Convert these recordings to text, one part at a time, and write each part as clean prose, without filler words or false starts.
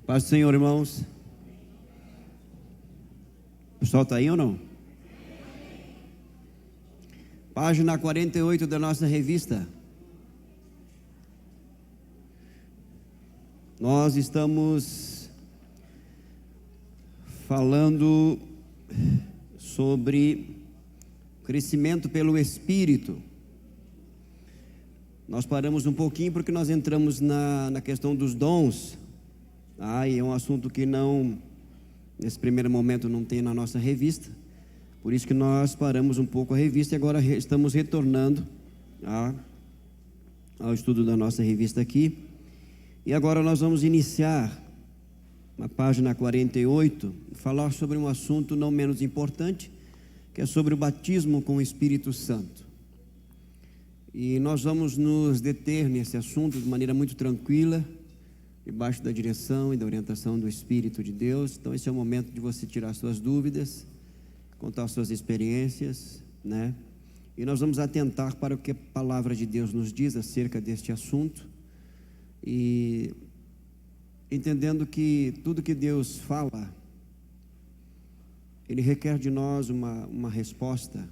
Paz do Senhor, irmãos. O pessoal está aí ou não? Página 48 da nossa revista. Nós estamos falando sobre crescimento pelo Espírito. Nós paramos um pouquinho porque nós entramos na questão dos dons. E é um assunto que nesse primeiro momento não tem na nossa revista. Por isso que nós paramos um pouco a revista e agora estamos retornando ao estudo da nossa revista aqui. E agora nós vamos iniciar, na página 48, falar sobre um assunto não menos importante, que é sobre o batismo com o Espírito Santo. E nós vamos nos deter nesse assunto de maneira muito tranquila, debaixo da direção e da orientação do Espírito de Deus. Então esse é o momento de você tirar suas dúvidas, contar suas experiências, né? E nós vamos atentar para o que a palavra de Deus nos diz acerca deste assunto, e entendendo que tudo que Deus fala, Ele requer de nós uma resposta,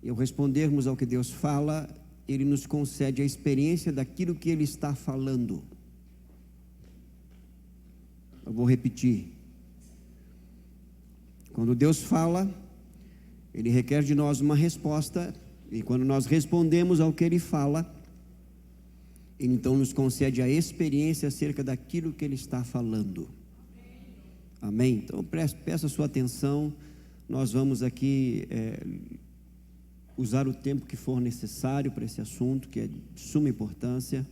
e ao respondermos ao que Deus fala, Ele nos concede a experiência daquilo que Ele está falando. Eu vou repetir. Quando Deus fala, Ele requer de nós uma resposta, e quando nós respondemos ao que Ele fala, Ele então nos concede a experiência acerca daquilo que Ele está falando. Amém? Então peço a sua atenção. Nós vamos aqui usar o tempo que for necessário para esse assunto, que é de suma importância.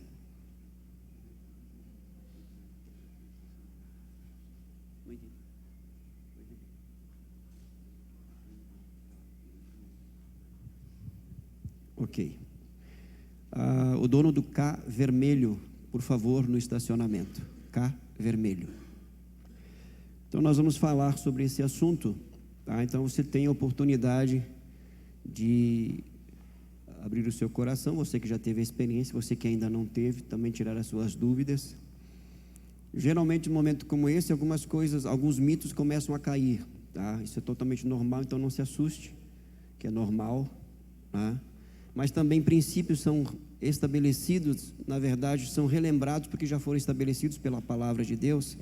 Ok. O dono do K vermelho, por favor, no estacionamento. K vermelho. Então nós vamos falar sobre esse assunto, tá? Então você tem a oportunidade de abrir o seu coração, você que já teve a experiência, você que ainda não teve, também tirar as suas dúvidas. Geralmente, em um momento como esse, alguns mitos começam a cair, tá? Isso é totalmente normal, então não se assuste, que é normal, tá? Mas também princípios são estabelecidos, na verdade são relembrados porque já foram estabelecidos pela palavra de Deus,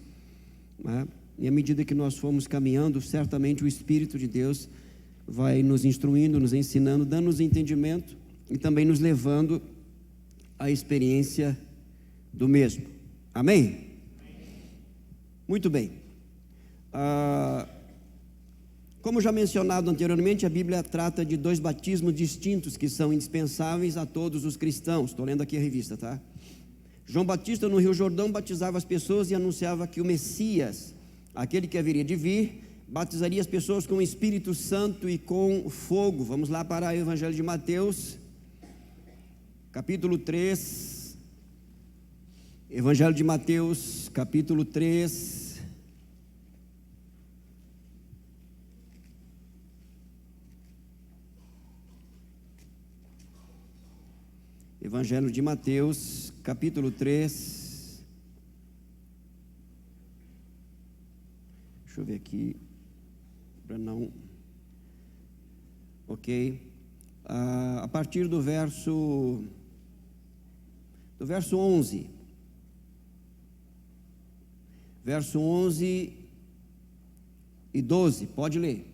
né? E à medida que nós formos caminhando, certamente o Espírito de Deus vai nos instruindo, nos ensinando, dando-nos entendimento e também nos levando à experiência do mesmo. Amém? Muito bem. Como já mencionado anteriormente, a Bíblia trata de dois batismos distintos que são indispensáveis a todos os cristãos. Estou lendo aqui a revista, tá? João Batista, no Rio Jordão, batizava as pessoas e anunciava que o Messias, aquele que haveria de vir, batizaria as pessoas com o Espírito Santo e com fogo. Vamos lá para o Evangelho de Mateus, capítulo 3. Evangelho de Mateus, capítulo 3. Evangelho de Mateus, capítulo 3. Deixa eu ver aqui, para não... Ok. A partir do verso 11. Verso 11 e 12, pode ler.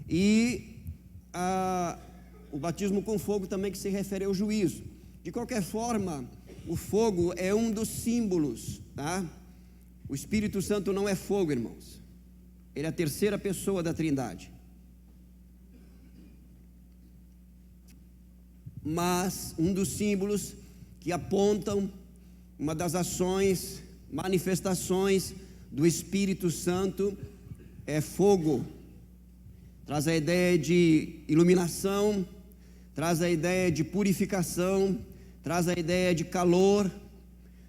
e o batismo com fogo também, que se refere ao juízo. De qualquer forma, o fogo é um dos símbolos, tá? O Espírito Santo não é fogo, irmãos. Ele é a terceira pessoa da Trindade. Mas um dos símbolos que apontam uma das ações, manifestações do Espírito Santo é fogo. Traz a ideia de iluminação, traz a ideia de purificação, traz a ideia de calor.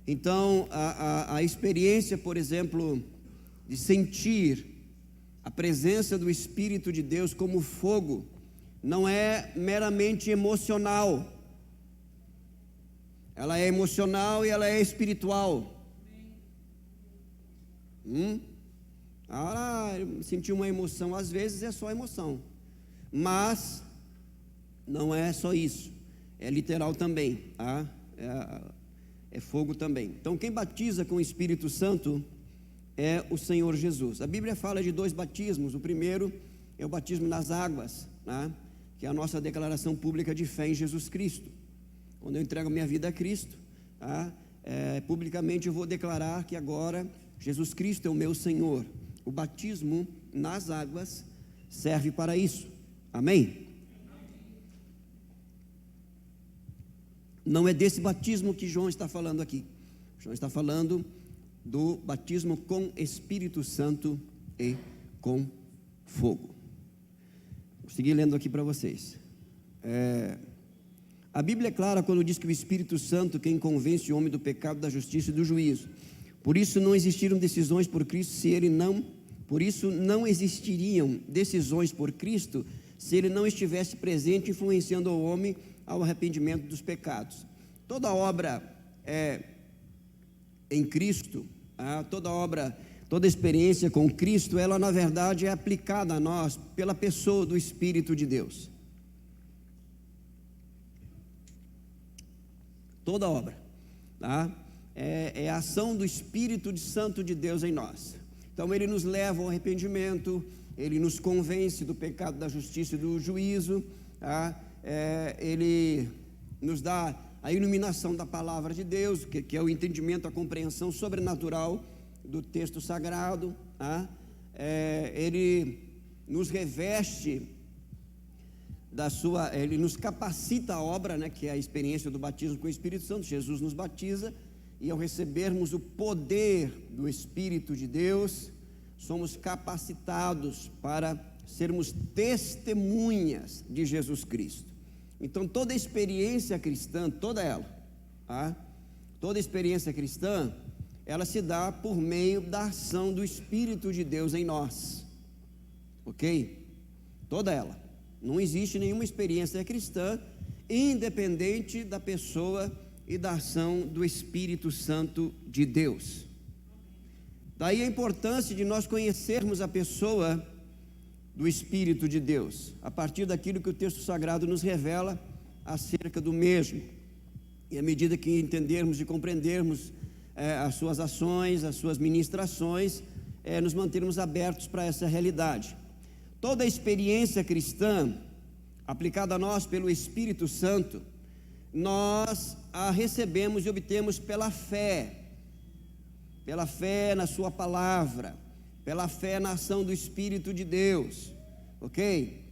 Então, a experiência, por exemplo, de sentir a presença do Espírito de Deus como fogo, não é meramente emocional. Ela é emocional e ela é espiritual. Sentir uma emoção, às vezes é só emoção, mas não é só isso, é literal também, tá? É fogo também. Então, quem batiza com o Espírito Santo é o Senhor Jesus. A Bíblia fala de 2 batismos. O primeiro é o batismo nas águas, né? Que é a nossa declaração pública de fé em Jesus Cristo. Quando eu entrego minha vida a Cristo, tá? Publicamente eu vou declarar que agora Jesus Cristo é o meu Senhor. O batismo nas águas serve para isso. Amém? Não é desse batismo que João está falando aqui. João está falando do batismo com Espírito Santo e com fogo. Vou seguir lendo aqui para vocês. A Bíblia é clara quando diz que o Espírito Santo quem convence o homem do pecado, da justiça e do juízo. Por isso não existiram decisões por Cristo se ele não... Por isso não existiriam decisões por Cristo se ele não estivesse presente, influenciando o homem ao arrependimento dos pecados. Toda obra em Cristo, toda experiência com Cristo, ela na verdade é aplicada a nós pela pessoa do Espírito de Deus. Toda obra, tá? É a ação do Espírito Santo de Deus em nós. Então ele nos leva ao arrependimento, ele nos convence do pecado, da justiça e do juízo, tá? Ele nos dá a iluminação da palavra de Deus, que é o entendimento, a compreensão sobrenatural do texto sagrado, tá? Ele nos reveste ele nos capacita a obra, né, que é a experiência do batismo com o Espírito Santo. Jesus nos batiza, e ao recebermos o poder do Espírito de Deus, somos capacitados para sermos testemunhas de Jesus Cristo. Então toda experiência cristã, toda ela, tá? Toda experiência cristã, ela se dá por meio da ação do Espírito de Deus em nós, ok? Toda ela. Não existe nenhuma experiência cristã independente da pessoa e da ação do Espírito Santo de Deus. Daí a importância de nós conhecermos a pessoa do Espírito de Deus, a partir daquilo que o texto sagrado nos revela acerca do mesmo. E à medida que entendermos e compreendermos as suas ações, as suas ministrações, nos mantermos abertos para essa realidade. Toda a experiência cristã, aplicada a nós pelo Espírito Santo, nós a recebemos e obtemos pela fé na sua palavra, pela fé na ação do Espírito de Deus, ok?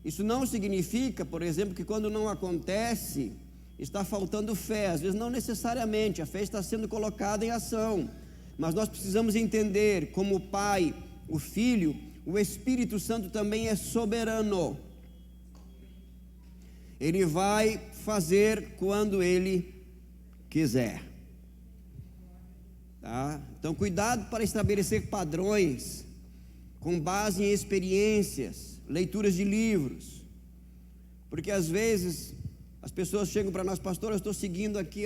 Isso não significa, por exemplo, que quando não acontece, está faltando fé. Às vezes não necessariamente, a fé está sendo colocada em ação, mas nós precisamos entender, como o Pai, o Filho, o Espírito Santo também é soberano. Ele vai fazer quando Ele quiser, tá? Então cuidado para estabelecer padrões com base em experiências, leituras de livros, porque às vezes as pessoas chegam para nós: pastor, eu estou seguindo aqui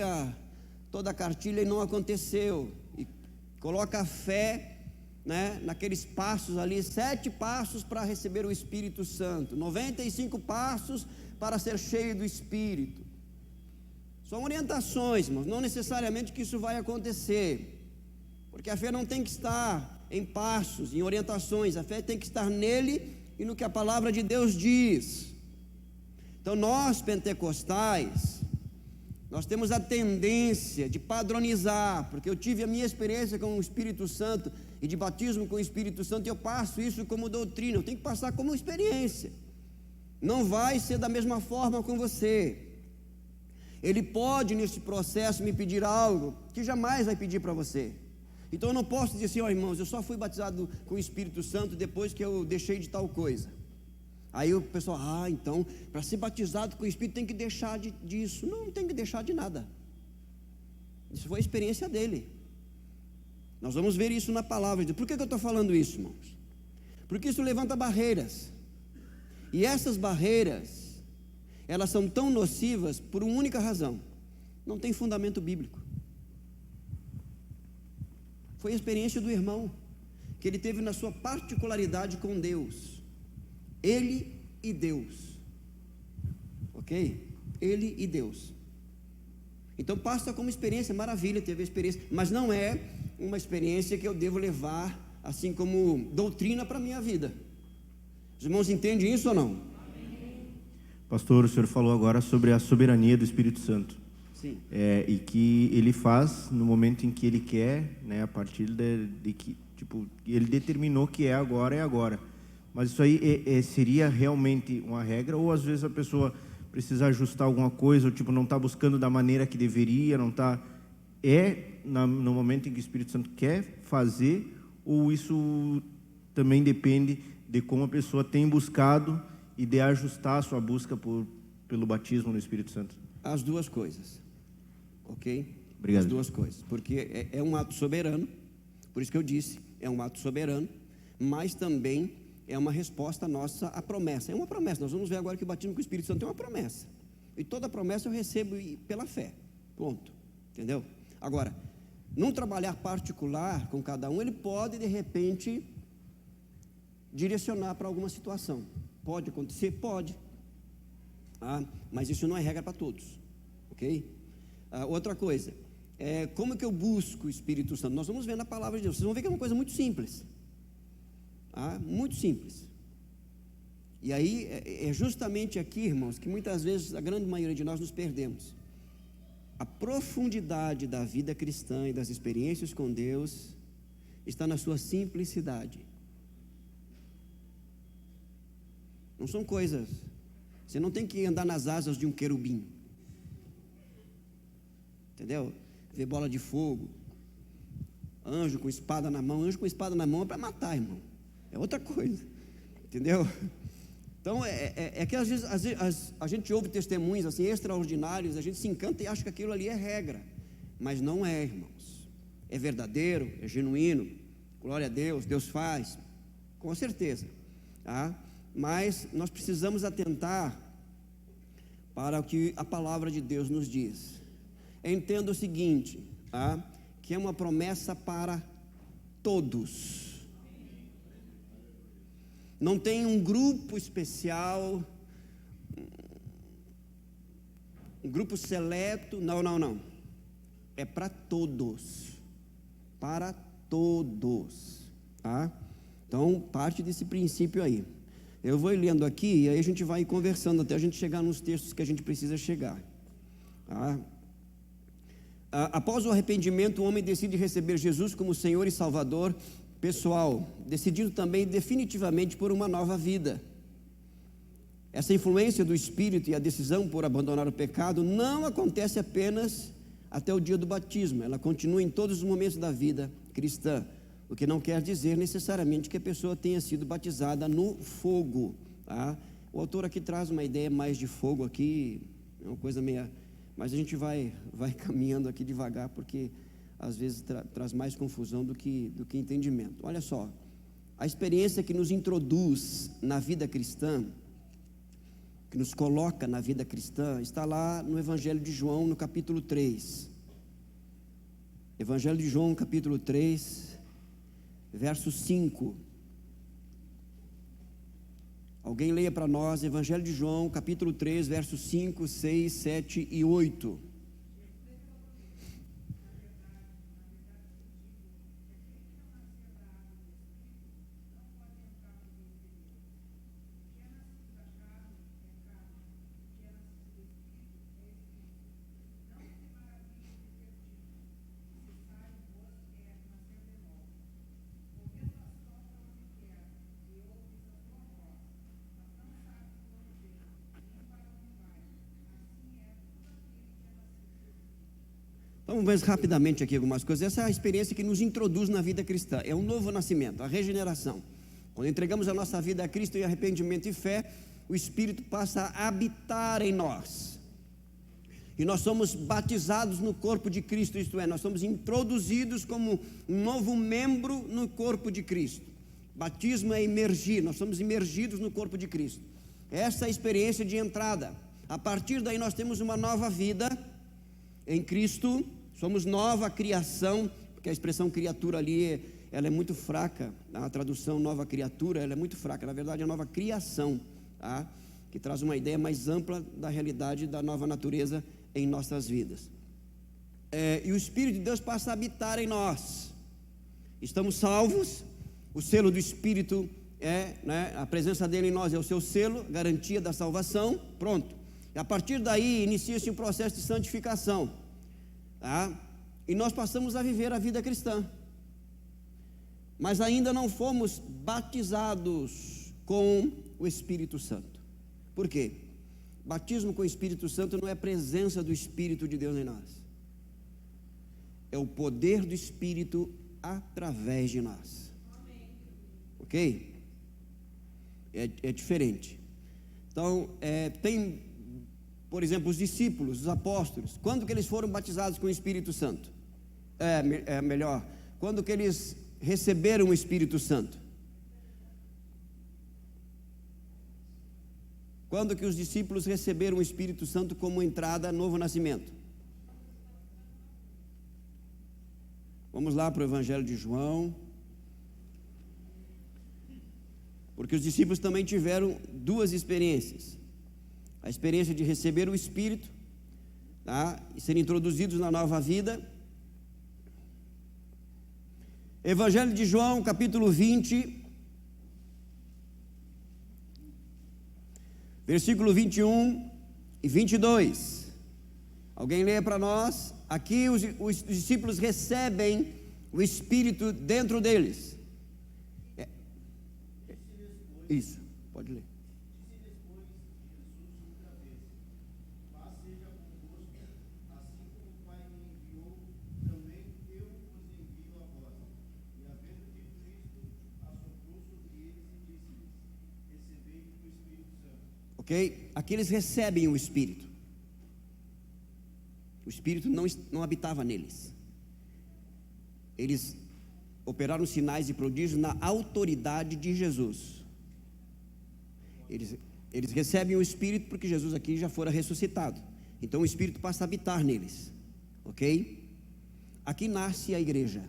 toda a cartilha e não aconteceu, e coloca a fé, né, naqueles passos ali, 7 passos para receber o Espírito Santo, 95 passos para ser cheio do Espírito. São orientações, mas não necessariamente que isso vai acontecer, porque a fé não tem que estar em passos, em orientações. A fé tem que estar nele e no que a palavra de Deus diz. Então nós pentecostais, nós temos a tendência de padronizar, porque eu tive a minha experiência com o Espírito Santo e de batismo com o Espírito Santo, e eu passo isso como doutrina, eu tenho que passar como experiência. Não vai ser da mesma forma com você. Ele pode nesse processo me pedir algo que jamais vai pedir para você. Então eu não posso dizer assim, irmãos, eu só fui batizado com o Espírito Santo depois que eu deixei de tal coisa. Aí o pessoal, então, para ser batizado com o Espírito tem que deixar disso. Não tem que deixar de nada. Isso foi a experiência dele. Nós vamos ver isso na palavra de Deus. Por que eu estou falando isso, irmãos? Porque isso levanta barreiras. E essas barreiras, elas são tão nocivas por uma única razão: não tem fundamento bíblico. Foi a experiência do irmão, que ele teve na sua particularidade com Deus. Ele e Deus, ok? Ele e Deus. Então passa como experiência, maravilha, teve a experiência, mas não é uma experiência que eu devo levar assim como doutrina para a minha vida. Os irmãos entendem isso ou não? Pastor, o senhor falou agora sobre a soberania do Espírito Santo. Sim. E que ele faz no momento em que ele quer, né, a partir de que, tipo, ele determinou que é agora. Mas isso aí seria realmente uma regra, ou às vezes a pessoa precisa ajustar alguma coisa, ou tipo, não está buscando da maneira que deveria, não está... no momento em que o Espírito Santo quer fazer, ou isso também depende de como a pessoa tem buscado e de ajustar a sua busca pelo batismo no Espírito Santo? As duas coisas, ok? Obrigado. As duas coisas, porque é um ato soberano, por isso que eu disse, é um ato soberano, mas também é uma resposta nossa à promessa. É uma promessa. Nós vamos ver agora que o batismo com o Espírito Santo é uma promessa, e toda promessa eu recebo pela fé, ponto, entendeu? Agora, num trabalhar particular com cada um, ele pode de repente direcionar para alguma situação. Pode acontecer? Pode, mas isso não é regra para todos, ok? Outra coisa, como que eu busco o Espírito Santo? Nós vamos ver na palavra de Deus. Vocês vão ver que é uma coisa muito simples, muito simples. E aí é justamente aqui, irmãos, que muitas vezes a grande maioria de nós nos perdemos. A profundidade da vida cristã e das experiências com Deus está na sua simplicidade. Não são coisas, você não tem que andar nas asas de um querubim, entendeu? Ver bola de fogo, anjo com espada na mão. Anjo com espada na mão é para matar, irmão, é outra coisa, entendeu? Então é que às vezes a gente ouve testemunhos assim extraordinários, a gente se encanta e acha que aquilo ali é regra, mas não é, irmãos. É verdadeiro, é genuíno, glória a Deus, Deus faz, com certeza, mas nós precisamos atentar para o que a palavra de Deus nos diz. Entenda o seguinte, que é uma promessa para todos. Não tem um grupo especial, um grupo seleto, não. É para todos, Então, parte desse princípio aí. Eu vou lendo aqui, e aí a gente vai conversando até a gente chegar nos textos que a gente precisa chegar. Após o arrependimento, o homem decide receber Jesus como Senhor e Salvador pessoal, decidindo também definitivamente por uma nova vida. Essa influência do Espírito e a decisão por abandonar o pecado não acontece apenas até o dia do batismo, ela continua em todos os momentos da vida cristã, o que não quer dizer necessariamente que a pessoa tenha sido batizada no fogo. O autor aqui traz uma ideia mais de fogo aqui, é uma coisa meio... Mas a gente vai caminhando aqui devagar, porque às vezes traz mais confusão do que entendimento. Olha só, a experiência que nos introduz na vida cristã, que nos coloca na vida cristã, está lá no Evangelho de João, no capítulo 3. Evangelho de João, capítulo 3, verso 5. Alguém leia para nós, Evangelho de João, capítulo 3, versos 5, 6, 7 e 8. Vamos ver rapidamente aqui algumas coisas. Essa é a experiência que nos introduz na vida cristã. É um novo nascimento, a regeneração. Quando entregamos a nossa vida a Cristo em arrependimento e fé, o Espírito passa a habitar em nós. E nós somos batizados no corpo de Cristo, isto é, nós somos introduzidos como um novo membro no corpo de Cristo. Batismo é imergir, nós somos imergidos no corpo de Cristo. Essa é a experiência de entrada. A partir daí nós temos uma nova vida em Cristo, somos nova criação, porque a expressão criatura ali, ela é muito fraca, a tradução nova criatura, ela é muito fraca, na verdade é nova criação, tá? Que traz uma ideia mais ampla da realidade da nova natureza em nossas vidas. E o Espírito de Deus passa a habitar em nós. Estamos salvos, o selo do Espírito a presença dele em nós é o seu selo, garantia da salvação, pronto. E a partir daí inicia-se um processo de santificação, tá? E nós passamos a viver a vida cristã, mas ainda não fomos batizados com o Espírito Santo. Por quê? Batismo com o Espírito Santo não é a presença do Espírito de Deus em nós, é o poder do Espírito através de nós. Ok? É diferente. Então, tem, por exemplo, os discípulos, os apóstolos, quando que eles foram batizados com o Espírito Santo? Melhor, quando que eles receberam o Espírito Santo? Quando que os discípulos receberam o Espírito Santo como entrada, novo nascimento? Vamos lá para o Evangelho de João. Porque os discípulos também tiveram duas experiências. A experiência de receber o Espírito, tá? E serem introduzidos na nova vida. Evangelho de João, capítulo 20, versículo 21 e 22. Alguém lê para nós? Aqui os discípulos recebem o Espírito dentro deles. Isso, pode ler. Ok? Aqui eles recebem o Espírito. O Espírito não habitava neles. Eles operaram sinais e prodígios na autoridade de Jesus. Eles recebem o Espírito porque Jesus aqui já fora ressuscitado. Então o Espírito passa a habitar neles. Ok? Aqui nasce a igreja.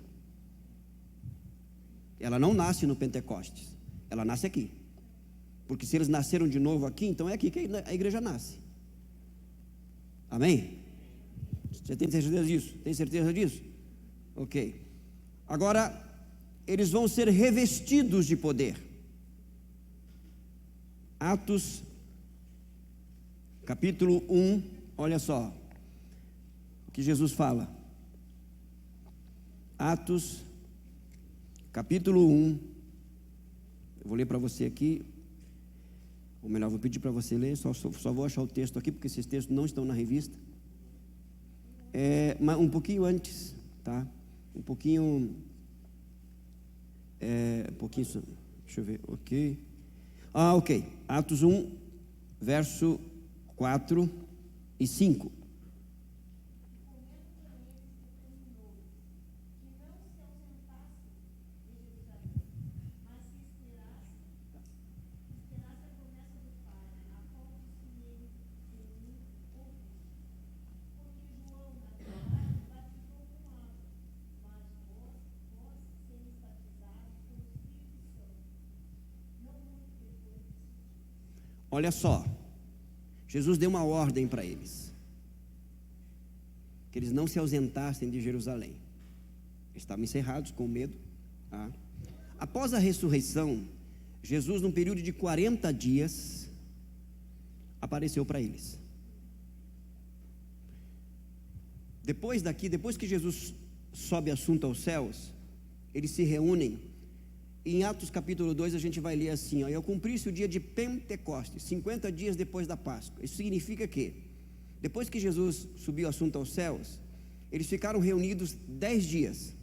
Ela não nasce no Pentecostes. Ela nasce aqui. Porque se eles nasceram de novo aqui, então é aqui que a igreja nasce. Amém? Você tem certeza disso? Tem certeza disso? Ok. Agora, eles vão ser revestidos de poder. Atos, capítulo 1, olha só o que Jesus fala. Atos, capítulo 1, eu vou ler para você aqui, ou melhor, vou pedir para você ler, só vou achar o texto aqui, porque esses textos não estão na revista. Mas um pouquinho antes, tá? Um pouquinho, deixa eu ver, ok. Ok, Atos 1, verso 4 e 5. Olha só, Jesus deu uma ordem para eles, que eles não se ausentassem de Jerusalém. Eles estavam encerrados com medo, tá? Após a ressurreição, Jesus, num período de 40 dias, apareceu para eles. Depois que Jesus sobe assunto aos céus, eles se reúnem. Em Atos capítulo 2 a gente vai ler assim, eu cumpri-se o dia de Pentecostes, 50 dias depois da Páscoa. Isso significa que, depois que Jesus subiu assunto aos céus, Eles ficaram reunidos 10 dias.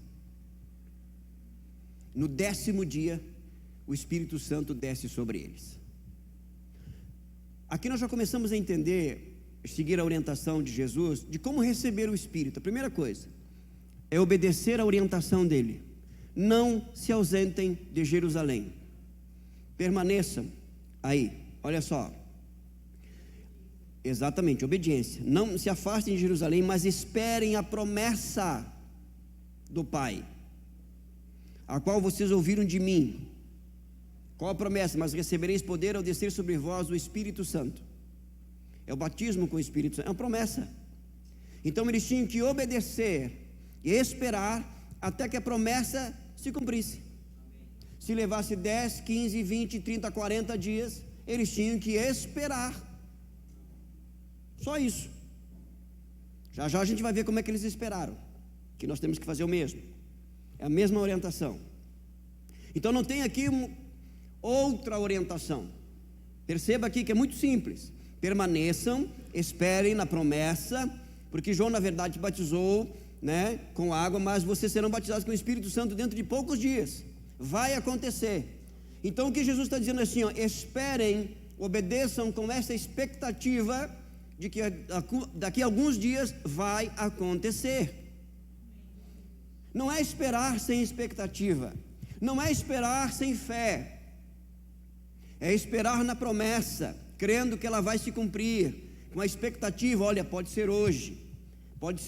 No 10º dia, o Espírito Santo desce sobre eles. Aqui nós já começamos a entender, seguir a orientação de Jesus, de como receber o Espírito. A primeira coisa é obedecer à orientação dele. Não se ausentem de Jerusalém, permaneçam aí. Olha só, exatamente, obediência. Não se afastem de Jerusalém, mas esperem a promessa do Pai, a qual vocês ouviram de mim. Qual a promessa? Mas recebereis poder ao descer sobre vós o Espírito Santo. É o batismo com o Espírito Santo, é uma promessa. Então eles tinham que obedecer e esperar até que a promessa se cumprisse. Se levasse 10, 15, 20, 30, 40 dias, eles tinham que esperar. Só isso. Já já a gente vai ver como é que eles esperaram, que nós temos que fazer o mesmo. É a mesma orientação. Então não tem aqui outra orientação. Perceba aqui que é muito simples. Permaneçam, esperem na promessa, porque João na verdade batizou, né, com água, mas vocês serão batizados com o Espírito Santo dentro de poucos dias. Vai acontecer. Então o que Jesus está dizendo é assim, ó, esperem, obedeçam com essa expectativa de que daqui a alguns dias vai acontecer. Não é esperar sem expectativa, não é esperar sem fé, é esperar na promessa, crendo que ela vai se cumprir, com a expectativa, olha, pode ser hoje, pode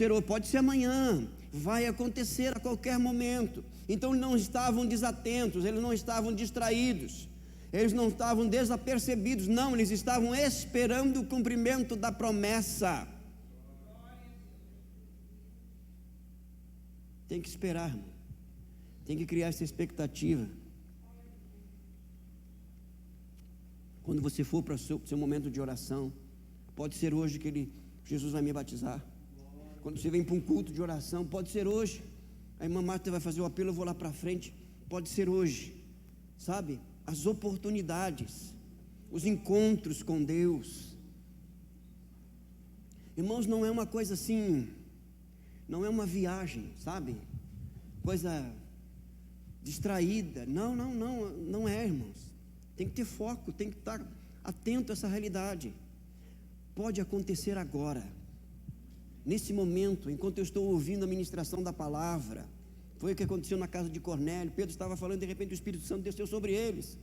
ser amanhã, vai acontecer a qualquer momento. Então eles não estavam desatentos, eles não estavam distraídos, eles não estavam desapercebidos, não, eles estavam esperando o cumprimento da promessa. Tem que esperar, irmão. Tem que criar essa expectativa. Quando você for para o seu momento de oração, pode ser hoje que Jesus vai me batizar. Quando você vem para um culto de oração, pode ser hoje. A irmã Marta vai fazer o apelo, eu vou lá para frente, pode ser hoje. Sabe? As oportunidades, os encontros com Deus. Irmãos, não é uma coisa assim, não é uma viagem, sabe? Coisa distraída. Não é, irmãos. Tem que ter foco, tem que estar atento a essa realidade. Pode acontecer agora, nesse momento, enquanto eu estou ouvindo a ministração da palavra. Foi o que aconteceu na casa de Cornélio. Pedro estava falando, de repente o Espírito Santo desceu sobre eles.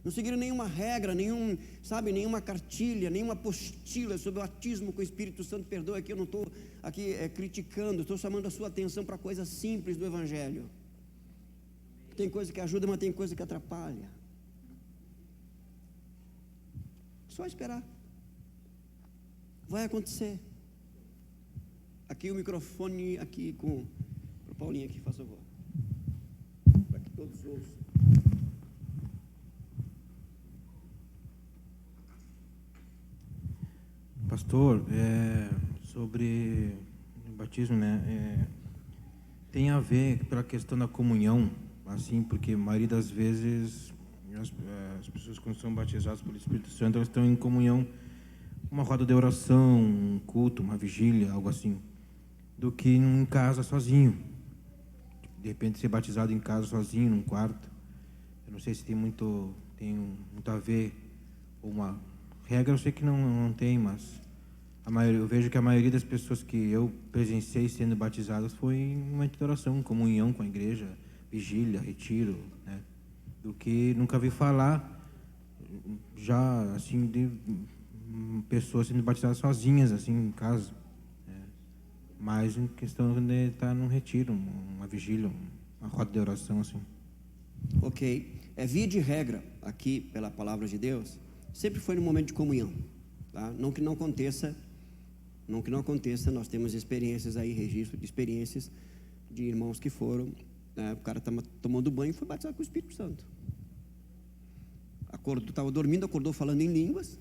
Não seguiram nenhuma regra, nenhuma cartilha, nenhuma apostila sobre o batismo com o Espírito Santo. Perdoa que eu não estou aqui criticando, estou chamando a sua atenção para coisas simples do Evangelho. Tem coisa que ajuda, mas tem coisa que atrapalha. Só esperar. Vai acontecer. Aqui o microfone, aqui com o Paulinho aqui, faz favor. Para que todos ouçam. Pastor, sobre o batismo, né? Tem a ver pela questão da comunhão, assim, porque a maioria das vezes as pessoas, quando são batizadas pelo Espírito Santo, elas estão em comunhão, uma roda de oração, um culto, uma vigília, algo assim, do que em casa sozinho. De repente ser batizado em casa sozinho, num quarto. Eu não sei se tem muito a ver, uma regra eu sei que não tem, mas eu vejo que a maioria das pessoas que eu presenciei sendo batizadas foi em uma oração, comunhão com a igreja, vigília, retiro, né? Do que nunca vi falar já assim de pessoas sendo batizadas sozinhas assim em casa, né? Mas em questão de estar num retiro, uma vigília, uma roda de oração assim. Ok, via de regra aqui pela palavra de Deus, sempre foi no momento de comunhão, tá? Não que não aconteça, nós temos experiências aí, registro de experiências de irmãos que foram, né, o cara estava tomando banho e foi batizado com o Espírito Santo. Estava dormindo, acordou falando em línguas,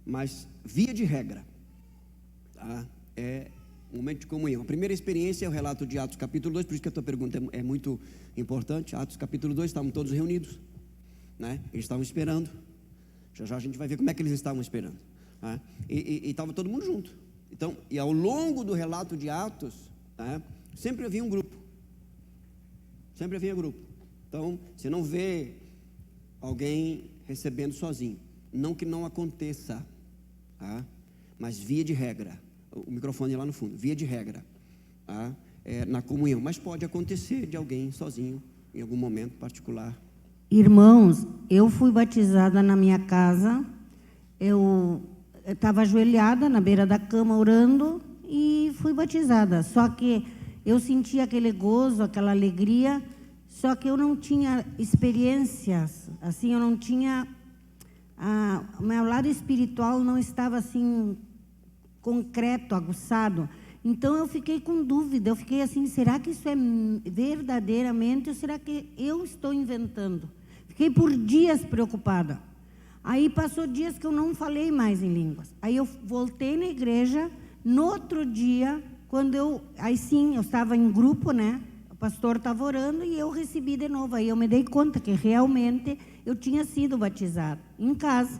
mas via de regra, tá? É um momento de comunhão. A primeira experiência é o relato de Atos capítulo 2, por isso que a tua pergunta é muito importante. Atos capítulo 2, estavam todos reunidos, né? Eles estavam esperando. Já já a gente vai ver como é que eles estavam esperando, né? E estava todo mundo junto. Então, e ao longo do relato de Atos, né, sempre havia um grupo. Sempre havia grupo. Então, você não vê alguém recebendo sozinho. Não que não aconteça, tá? Mas via de regra. O microfone lá no fundo. Via de regra, tá? Na comunhão. Mas pode acontecer de alguém sozinho, em algum momento particular. Irmãos, eu fui batizada na minha casa. Eu estava ajoelhada na beira da cama orando e fui batizada. Só que eu senti aquele gozo, aquela alegria, só que eu não tinha experiências, assim, eu não tinha... o meu lado espiritual não estava assim concreto, aguçado. Então eu fiquei com dúvida, eu fiquei assim, será que isso é verdadeiramente ou será que eu estou inventando? Fiquei por dias preocupada. Aí passou dias que eu não falei mais em línguas. Aí eu voltei na igreja, no outro dia, aí sim, eu estava em grupo, né? O pastor estava orando e eu recebi de novo. Aí eu me dei conta que realmente eu tinha sido batizada em casa.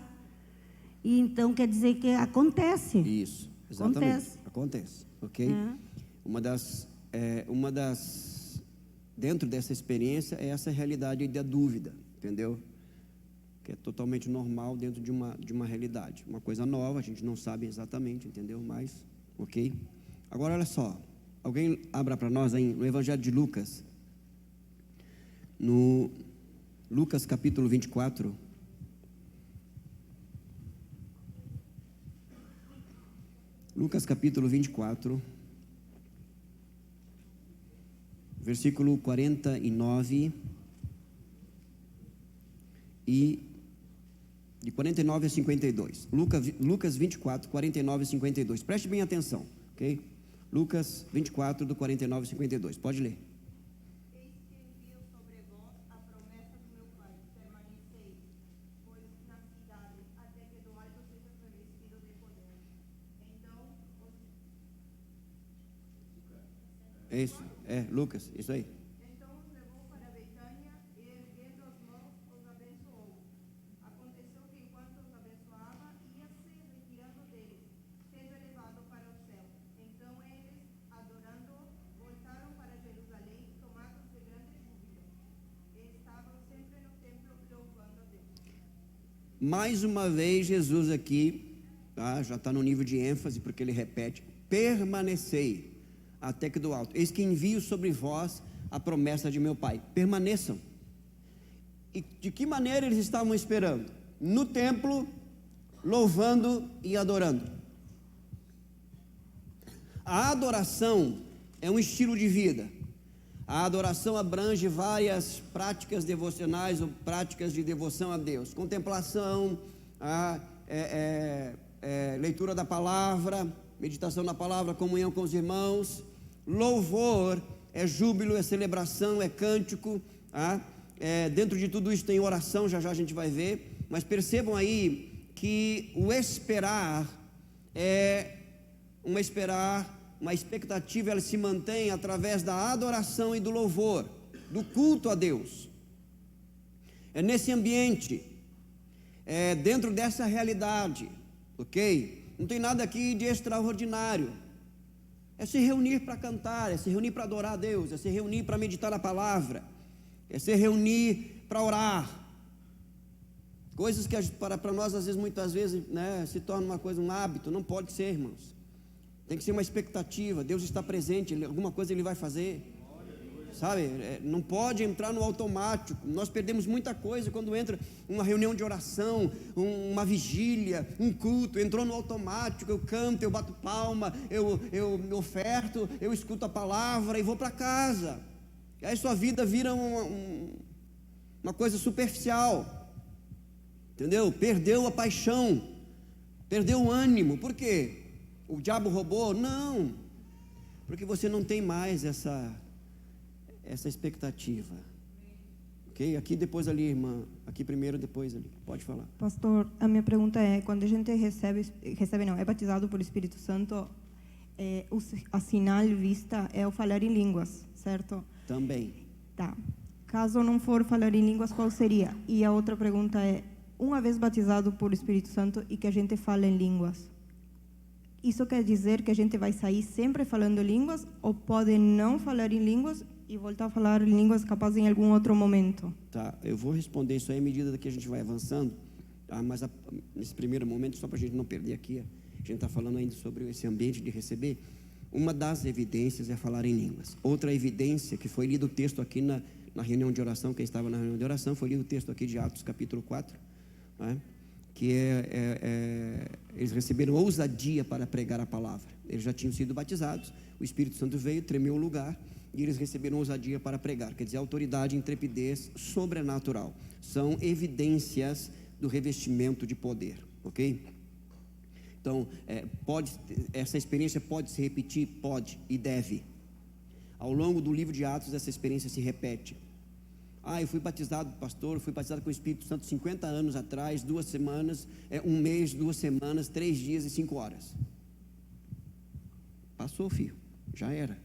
E então quer dizer que acontece. Isso, exatamente. Acontece, ok? Uma das dentro dessa experiência é essa realidade da dúvida, entendeu? Que é totalmente normal dentro de uma realidade. Uma coisa nova, a gente não sabe exatamente, entendeu? Mas, ok? Agora, olha só. Alguém abra para nós aí no Evangelho de Lucas. No Lucas capítulo 24. Lucas capítulo 24. Versículo 49. E de 49 a 52. Lucas 24, 49 a 52. Preste bem atenção, ok? Lucas 24, do 49 a 52. Pode ler. Eis que envio sobre vós a promessa do meu Pai, permanecei, pois na cidade, até que do alto seja revestido de poder. Então, Isso, Lucas, isso aí. Então os levou para Betânia e, erguendo as mãos, os abençoou. Aconteceu que, enquanto os abençoava, ia se retirando deles, sendo elevado para o céu. Então eles, adorando-o, voltaram para Jerusalém, tomados de grande júbilo. E estavam sempre no templo louvando a Deus. Mais uma vez, Jesus aqui, tá, já está no nível de ênfase, porque ele repete: permanecei até que do alto. Eis que envio sobre vós a promessa de meu Pai. Permaneçam. E de que maneira eles estavam esperando? No templo, louvando e adorando. A adoração é um estilo de vida. A adoração abrange várias práticas devocionais ou práticas de devoção a Deus. Contemplação, leitura da palavra, meditação na palavra, comunhão com os irmãos. Louvor é júbilo, é celebração, é cântico. Dentro de tudo isso tem oração, já já a gente vai ver. Mas percebam aí que o esperar é uma expectativa, ela se mantém através da adoração e do louvor, do culto a Deus. É nesse ambiente, dentro dessa realidade, ok? Não tem nada aqui de extraordinário. É se reunir para cantar, é se reunir para adorar a Deus, é se reunir para meditar a palavra, é se reunir para orar. Coisas que para nós, às vezes, muitas vezes, né, se torna uma coisa, um hábito. Não pode ser, irmãos. Tem que ser uma expectativa. Deus está presente, alguma coisa Ele vai fazer. Sabe, não pode entrar no automático. Nós perdemos muita coisa quando entra uma reunião de oração, uma vigília, um culto. Entrou no automático, eu canto, eu bato palma, eu me oferto, eu escuto a palavra e vou para casa. E aí sua vida vira uma coisa superficial, entendeu? Perdeu a paixão, perdeu o ânimo. Por quê? O diabo roubou? Não, porque você não tem mais essa expectativa, ok? Aqui depois ali, irmã, aqui primeiro, depois ali, pode falar. Pastor, a minha pergunta é, quando a gente é batizado por Espírito Santo, a sinal vista é o falar em línguas, certo? Também. Tá. Caso não for falar em línguas, qual seria? E a outra pergunta é, uma vez batizado por Espírito Santo e que a gente fala em línguas, isso quer dizer que a gente vai sair sempre falando línguas ou pode não falar em línguas e voltar a falar em línguas capaz em algum outro momento? Tá, eu vou responder isso aí à medida que a gente vai avançando, tá? Mas nesse primeiro momento, só para a gente não perder aqui, a gente está falando ainda sobre esse ambiente de receber. Uma das evidências é falar em línguas. Outra evidência, que foi lido o texto aqui na reunião de oração, quem estava na reunião de oração, foi lido o texto aqui de Atos capítulo 4, né? Que eles receberam ousadia para pregar a palavra. Eles já tinham sido batizados, o Espírito Santo veio, tremeu o lugar, e eles receberam ousadia para pregar. Quer dizer, autoridade, intrepidez sobrenatural. São evidências do revestimento de poder, ok? Então, essa experiência pode se repetir? Pode e deve. Ao longo do livro de Atos, essa experiência se repete. Eu fui batizado, pastor, fui batizado com o Espírito Santo 50 anos atrás, 2 semanas, 1 mês, 2 semanas, 3 dias e 5 horas. Passou, filho, já era.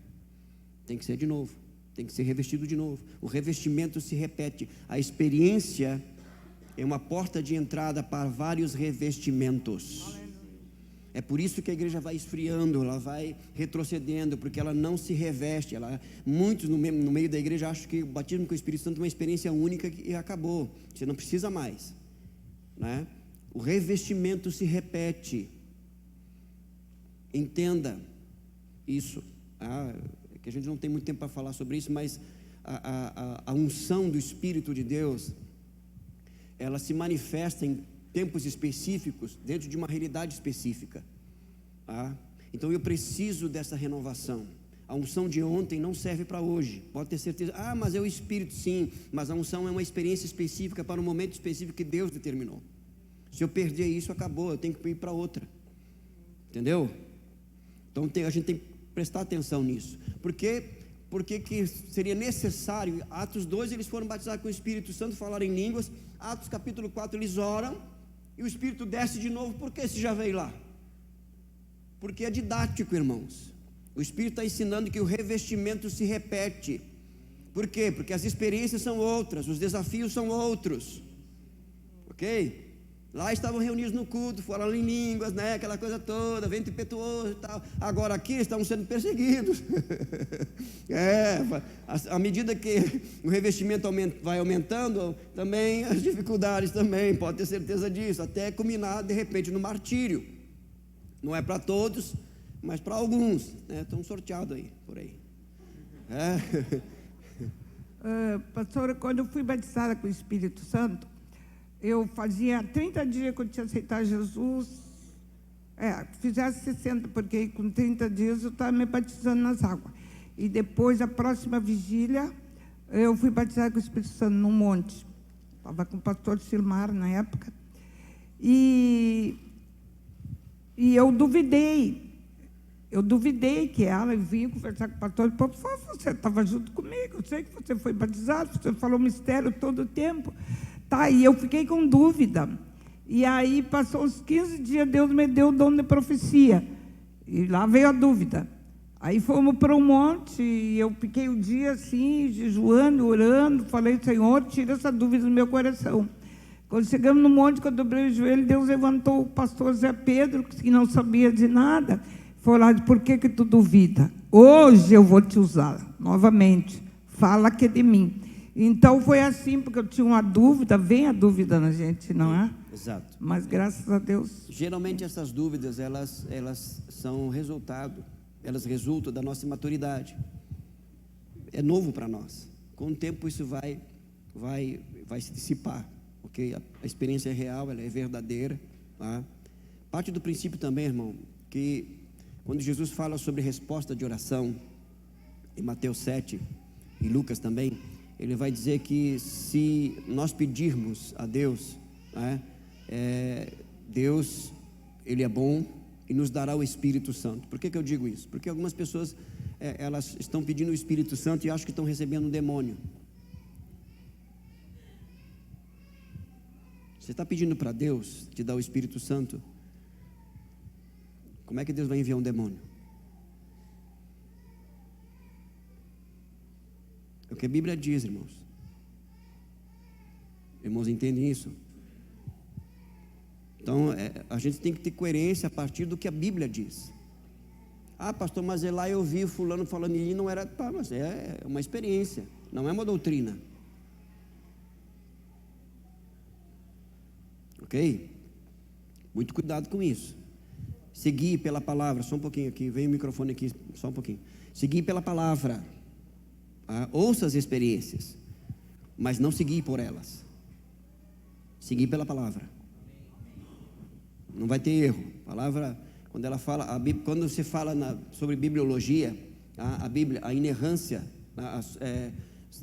Tem que ser de novo, tem que ser revestido de novo. O revestimento se repete. A experiência é uma porta de entrada para vários revestimentos. É por isso que a igreja vai esfriando, ela vai retrocedendo, porque ela não se reveste. Muitos no meio da igreja acham que o batismo com o Espírito Santo é uma experiência única e acabou. Você não precisa mais, né? O revestimento se repete. Entenda isso. Que a gente não tem muito tempo para falar sobre isso, mas a unção do Espírito de Deus, ela se manifesta em tempos específicos, dentro de uma realidade específica, tá? Então eu preciso dessa renovação. A unção de ontem não serve para hoje, pode ter certeza. Mas é o Espírito, sim, mas a unção é uma experiência específica para um momento específico que Deus determinou. Se eu perder isso, acabou, eu tenho que ir para outra, entendeu? Então a gente tem que prestar atenção nisso. Porque que seria necessário? Atos 2, eles foram batizados com o Espírito Santo, falaram em línguas. Atos capítulo 4, eles oram e o Espírito desce de novo. Por que se já veio lá? Porque é didático, irmãos. O Espírito está ensinando que o revestimento se repete. Por quê? Porque as experiências são outras, os desafios são outros, ok? Lá estavam reunidos no culto, falaram em línguas, né? Aquela coisa toda, vento impetuoso e tal. Agora aqui eles estavam sendo perseguidos. À medida que o revestimento vai aumentando, também as dificuldades também, pode ter certeza disso, até culminar de repente no martírio. Não é para todos, mas para alguns, né? Estão sorteados aí, por aí. Pastora, quando eu fui batizada com o Espírito Santo, eu fazia 30 dias que eu tinha aceitado Jesus, fizesse 60, porque com 30 dias eu estava me batizando nas águas. E depois, a próxima vigília, eu fui batizada com o Espírito Santo no monte. Estava com o pastor Silmar na época. E eu duvidei. Eu duvidei que ela vinha conversar com o pastor. Por favor, você estava junto comigo, eu sei que você foi batizado, você falou mistério todo o tempo. E eu fiquei com dúvida. E aí, passou uns 15 dias, Deus me deu o dom de profecia. E lá veio a dúvida. Aí fomos para um monte, e eu fiquei um dia assim, jejuando, orando, falei, Senhor, tira essa dúvida do meu coração. Quando chegamos no monte, que eu dobrei o joelho, Deus levantou o pastor Zé Pedro, que não sabia de nada, falou lá, por que tu duvida? Hoje eu vou te usar novamente, fala que é de mim. Então foi assim, porque eu tinha uma dúvida, vem a dúvida na gente, não é? Exato. Mas graças a Deus. Geralmente essas dúvidas, elas são resultado, elas resultam da nossa imaturidade. É novo para nós. Com o tempo isso vai se dissipar, ok? A experiência é real, ela é verdadeira, tá? Parte do princípio também, irmão, que quando Jesus fala sobre resposta de oração, em Mateus 7, e Lucas também, ele vai dizer que se nós pedirmos a Deus, né, Deus, Ele é bom e nos dará o Espírito Santo. Por que eu digo isso? Porque algumas pessoas, elas estão pedindo o Espírito Santo e acham que estão recebendo um demônio. Você está pedindo para Deus te dar o Espírito Santo? Como é que Deus vai enviar um demônio? É o que a Bíblia diz, irmãos. Irmãos, entendem isso? Então, a gente tem que ter coerência a partir do que a Bíblia diz. Ah, pastor, mas lá eu vi fulano falando e não era... Tá, mas é uma experiência, não é uma doutrina. Ok? Muito cuidado com isso. Seguir pela palavra, só um pouquinho aqui, vem o microfone aqui, só um pouquinho. Seguir pela palavra, ouça as experiências, mas não seguir por elas. Seguir pela palavra. Não vai ter erro. A palavra, quando ela fala, quando se fala sobre bibliologia, a Bíblia, a inerrância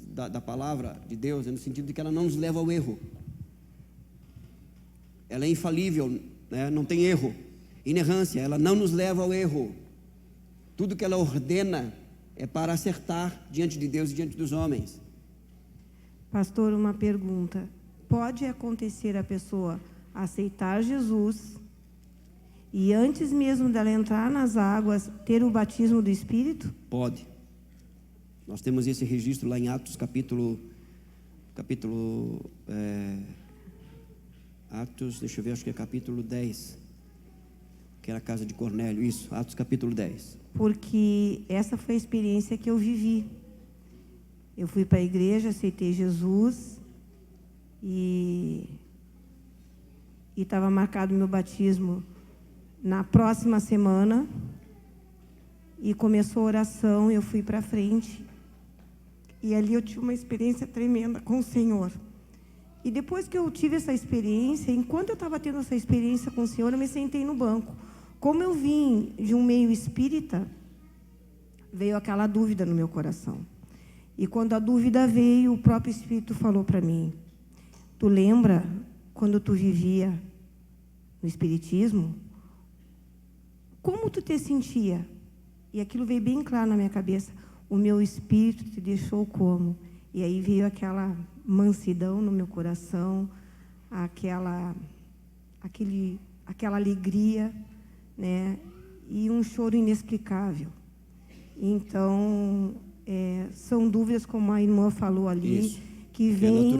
da palavra de Deus é no sentido de que ela não nos leva ao erro. Ela é infalível, né? Não tem erro. Inerrância, ela não nos leva ao erro. Tudo que ela ordena é para acertar diante de Deus e diante dos homens. Pastor, uma pergunta. Pode acontecer a pessoa aceitar Jesus e antes mesmo dela entrar nas águas, ter o batismo do Espírito? Pode. Nós temos esse registro lá em Atos Atos, deixa eu ver, acho que é capítulo 10, que era a casa de Cornélio, isso, Atos capítulo 10. Porque essa foi a experiência que eu vivi. Eu fui para a igreja, aceitei Jesus e estava marcado meu batismo na próxima semana e começou a oração, eu fui para frente e ali eu tive uma experiência tremenda com o Senhor. E depois que eu tive essa experiência, enquanto eu estava tendo essa experiência com o Senhor, eu me sentei no banco. Como eu vim de um meio espírita, veio aquela dúvida no meu coração. E quando a dúvida veio, o próprio Espírito falou para mim: tu lembra quando tu vivia no Espiritismo? Como tu te sentia? E aquilo veio bem claro na minha cabeça. O meu Espírito te deixou como? E aí veio aquela mansidão no meu coração, aquela alegria, né? E um choro inexplicável. Então, são dúvidas, como a irmã falou ali, isso, que vem,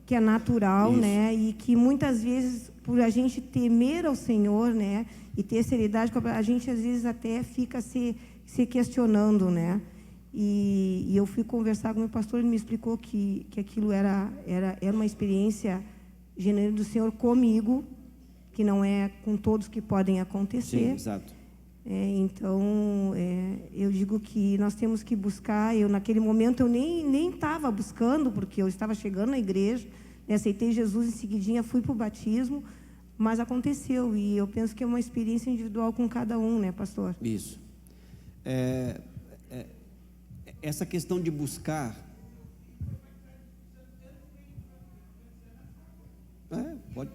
que é natural, né? E que muitas vezes, por a gente temer ao Senhor, né? E ter seriedade, a gente às vezes até fica se questionando, né? E eu fui conversar com o meu pastor, ele me explicou que aquilo era uma experiência genuína do Senhor comigo, que não é com todos que podem acontecer. Sim, exato. Então, eu digo que nós temos que buscar. Eu, naquele momento, eu nem estava buscando, porque eu estava chegando na igreja, né, aceitei Jesus, em seguidinha fui para o batismo, mas aconteceu, e eu penso que é uma experiência individual com cada um, né, pastor? Isso. Essa questão de buscar... pode...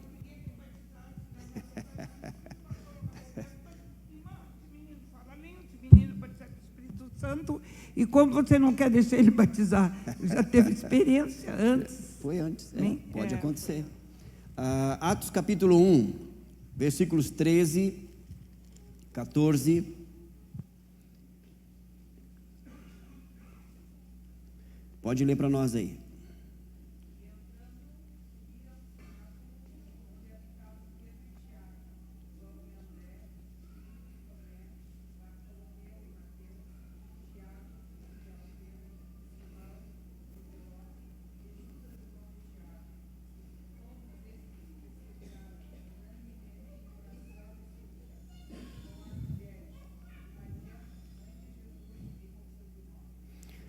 Santo, e como você não quer deixar ele batizar? Já teve experiência antes? Foi antes, pode É. acontecer. Atos capítulo 1, versículos 13, 14. Pode ler para nós aí.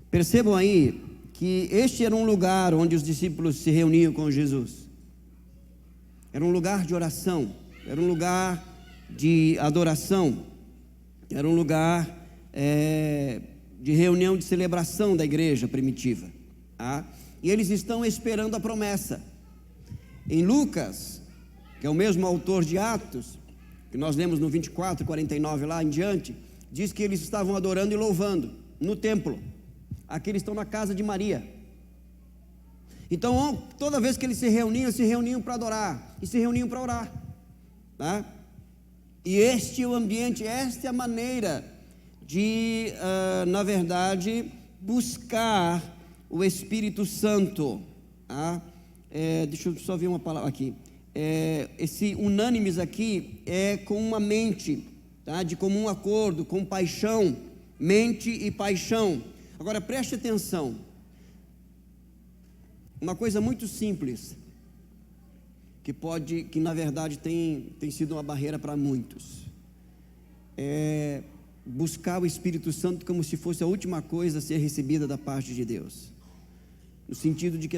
Percebam aí que este era um lugar onde os discípulos se reuniam com Jesus. Era um lugar de oração, era um lugar de adoração, era um lugar de reunião, de celebração da igreja primitiva. Tá? E eles estão esperando a promessa. Em Lucas, que é o mesmo autor de Atos, que nós lemos no 24, 49 lá em diante, diz que eles estavam adorando e louvando no templo. Aqui eles estão na casa de Maria. Então, toda vez que eles se reuniam para adorar e se reuniam para orar. Tá? E este é o ambiente, esta é a maneira de, na verdade, buscar o Espírito Santo. Tá? Deixa eu só ver uma palavra aqui. esse unânimes aqui é com uma mente, tá? De comum acordo, com paixão, mente e paixão. Agora preste atenção, uma coisa muito simples, que na verdade tem sido uma barreira para muitos, é buscar o Espírito Santo como se fosse a última coisa a ser recebida da parte de Deus, no sentido de que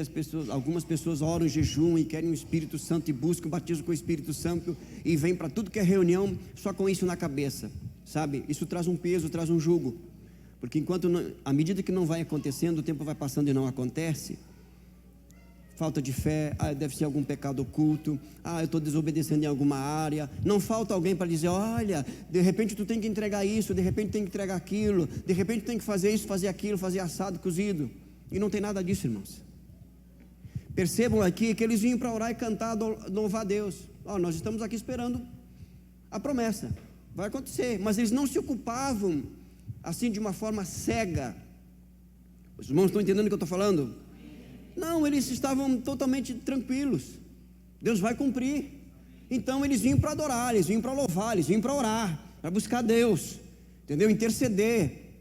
algumas pessoas oram em jejum e querem o Espírito Santo e buscam o batismo com o Espírito Santo e vêm para tudo que é reunião só com isso na cabeça, sabe? Isso traz um peso, traz um jugo, porque à medida que não vai acontecendo, o tempo vai passando e não acontece, falta de fé, deve ser algum pecado oculto, eu estou desobedecendo em alguma área, não falta alguém para dizer, olha, de repente tu tem que entregar isso, de repente tem que entregar aquilo, de repente tem que fazer isso, fazer aquilo, fazer assado, cozido, e não tem nada disso, irmãos. Percebam aqui que eles vinham para orar e cantar, louvar a Deus. Nós estamos aqui esperando a promessa, vai acontecer, mas eles não se ocupavam assim de uma forma cega. Os irmãos estão entendendo o que eu estou falando? Não, eles estavam totalmente tranquilos, Deus vai cumprir. Então eles vinham para adorar, eles vinham para louvar, eles vinham para orar, para buscar Deus, entendeu? Interceder.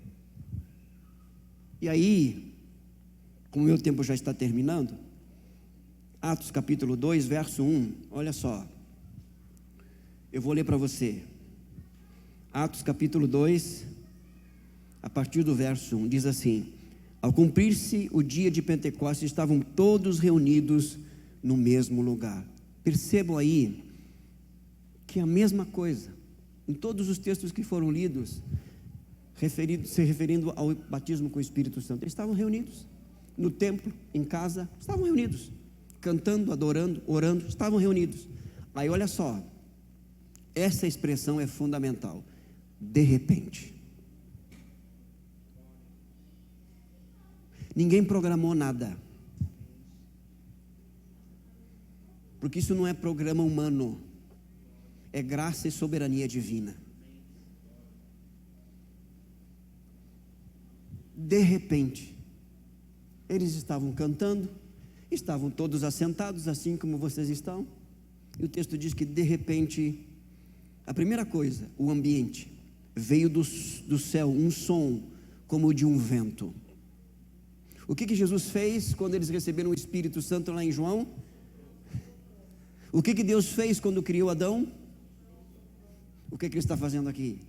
E aí, como o meu tempo já está terminando, Atos capítulo 2, verso 1, olha só, eu vou ler para você, Atos capítulo 2, a partir do verso 1, diz assim: ao cumprir-se o dia de Pentecostes, estavam todos reunidos no mesmo lugar. Percebam aí que é a mesma coisa em todos os textos que foram lidos, se referindo ao batismo com o Espírito Santo. Eles estavam reunidos no templo, em casa, estavam reunidos, cantando, adorando, orando, estavam reunidos. Aí olha só, essa expressão é fundamental: de repente. Ninguém programou nada, porque isso não é programa humano, é graça e soberania divina. De repente, eles estavam cantando, estavam todos assentados, assim como vocês estão, e o texto diz que de repente, a primeira coisa, o ambiente, veio do céu um som como o de um vento. O que Jesus fez quando eles receberam o Espírito Santo lá em João? O que Deus fez quando criou Adão? O que Ele está fazendo aqui?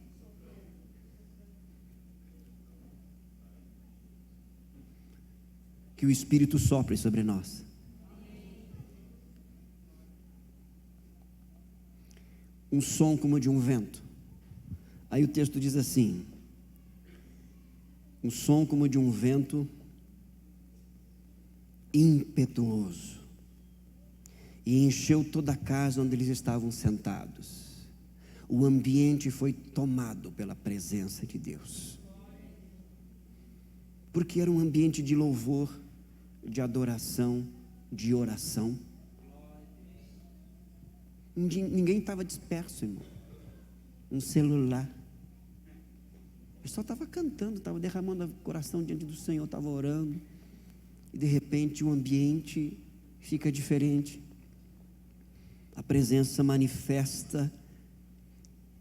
Que o Espírito sopre sobre nós. Um som como de um vento. Aí o texto diz assim: um som como de um vento impetuoso, e encheu toda a casa onde eles estavam sentados. O ambiente foi tomado pela presença de Deus, porque era um ambiente de louvor, de adoração, de oração. Ninguém estava disperso, irmão. Um celular, o pessoal estava cantando, estava derramando o coração diante do Senhor, estava orando. E de repente o ambiente fica diferente, a presença manifesta,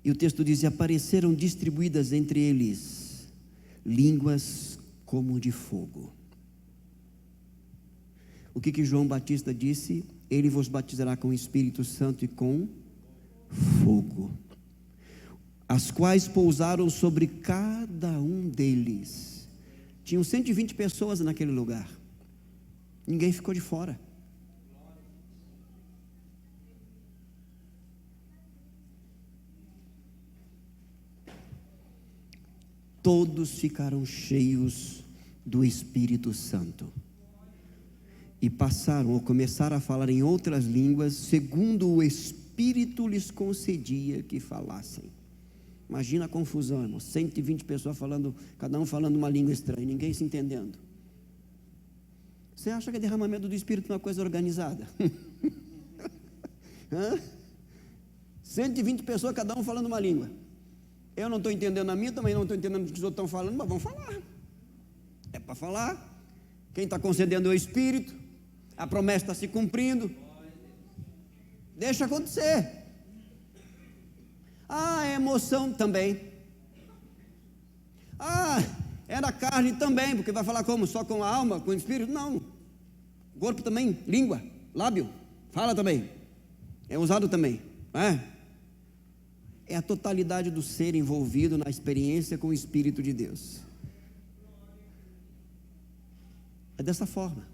e o texto diz: e apareceram distribuídas entre eles línguas como de fogo. O que João Batista disse? Ele vos batizará com o Espírito Santo e com fogo, as quais pousaram sobre cada um deles. Tinham 120 pessoas naquele lugar. Ninguém ficou de fora. Todos ficaram cheios do Espírito Santo e passaram ou começaram a falar em outras línguas, segundo o Espírito lhes concedia que falassem. Imagina a confusão, irmão. 120 pessoas falando, cada um falando uma língua estranha, ninguém se entendendo. Você acha que derramamento do Espírito é uma coisa organizada? 120 pessoas, cada um falando uma língua. Eu não estou entendendo a minha, também não estou entendendo o que os outros estão falando, mas vamos falar. É para falar. Quem está concedendo é o Espírito, a promessa está se cumprindo. Deixa acontecer. Ah, é emoção também. Ah, é na carne também, porque vai falar como? Só com a alma, com o espírito? Não. O corpo também, língua, lábio, fala também. É usado também, não é? É a totalidade do ser envolvido na experiência com o Espírito de Deus. É dessa forma.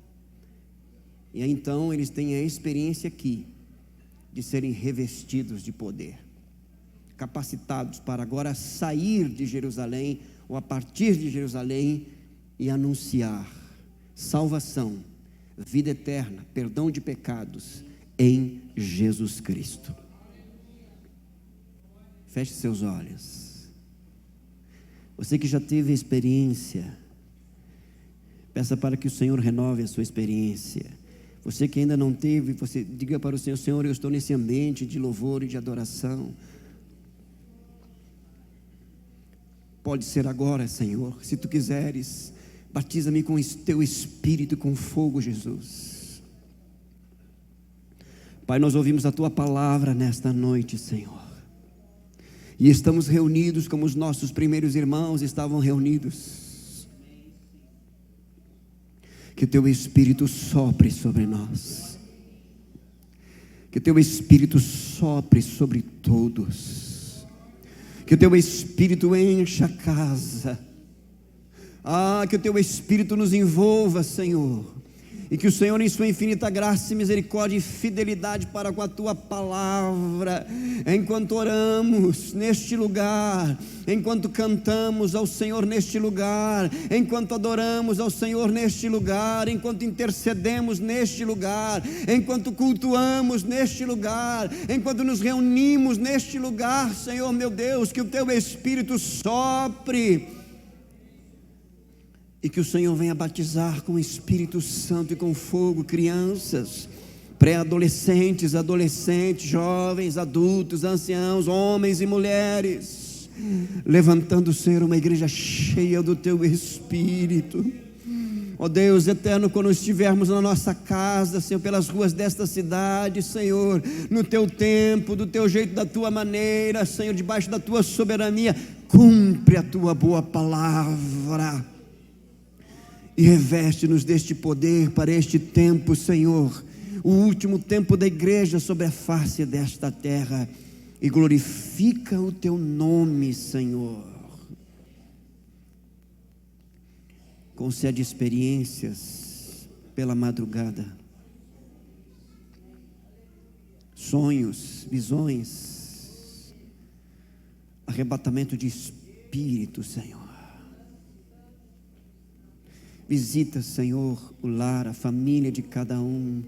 E aí, então eles têm a experiência aqui de serem revestidos de poder, capacitados para agora sair de Jerusalém, ou a partir de Jerusalém, e anunciar salvação, vida eterna, perdão de pecados em Jesus Cristo. Feche seus olhos. Você que já teve experiência, peça para que o Senhor renove a sua experiência. Você que ainda não teve, você diga para o Senhor: Senhor, eu estou nesse ambiente de louvor e de adoração. Pode ser agora, Senhor, se tu quiseres, batiza-me com teu Espírito e com fogo, Jesus. Pai, nós ouvimos a tua palavra nesta noite, Senhor, e estamos reunidos como os nossos primeiros irmãos estavam reunidos. Que o teu Espírito sopre sobre nós, que o teu Espírito sopre sobre todos, que o teu Espírito encha a casa. Que o teu Espírito nos envolva, Senhor, e que o Senhor, em sua infinita graça e misericórdia e fidelidade para com a tua palavra, enquanto oramos neste lugar, enquanto cantamos ao Senhor neste lugar, enquanto adoramos ao Senhor neste lugar, enquanto intercedemos neste lugar, enquanto cultuamos neste lugar, enquanto nos reunimos neste lugar, Senhor meu Deus, que o teu Espírito sopre, e que o Senhor venha batizar com o Espírito Santo e com fogo crianças, pré-adolescentes, adolescentes, jovens, adultos, anciãos, homens e mulheres, levantando ser uma igreja cheia do teu Espírito. Ó Deus eterno, quando estivermos na nossa casa, Senhor, pelas ruas desta cidade, Senhor, no teu tempo, do teu jeito, da tua maneira, Senhor, debaixo da tua soberania, cumpre a tua boa palavra e reveste-nos deste poder para este tempo, Senhor, o último tempo da igreja sobre a face desta terra, e glorifica o teu nome, Senhor. Concede experiências pela madrugada, sonhos, visões, arrebatamento de espírito, Senhor. Visita, Senhor, o lar, a família de cada um,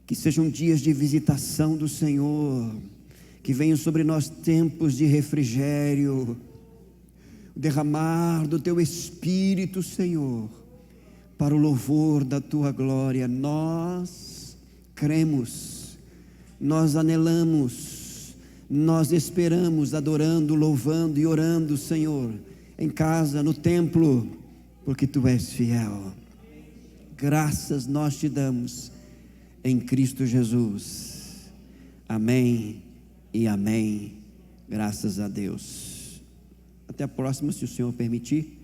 que sejam dias de visitação do Senhor, que venham sobre nós tempos de refrigério, derramar do teu Espírito, Senhor, para o louvor da tua glória. Nós cremos, nós anelamos, nós esperamos, adorando, louvando e orando, Senhor, em casa, no templo, porque tu és fiel. Graças nós te damos em Cristo Jesus. Amém e amém. Graças a Deus. Até a próxima, se o Senhor permitir.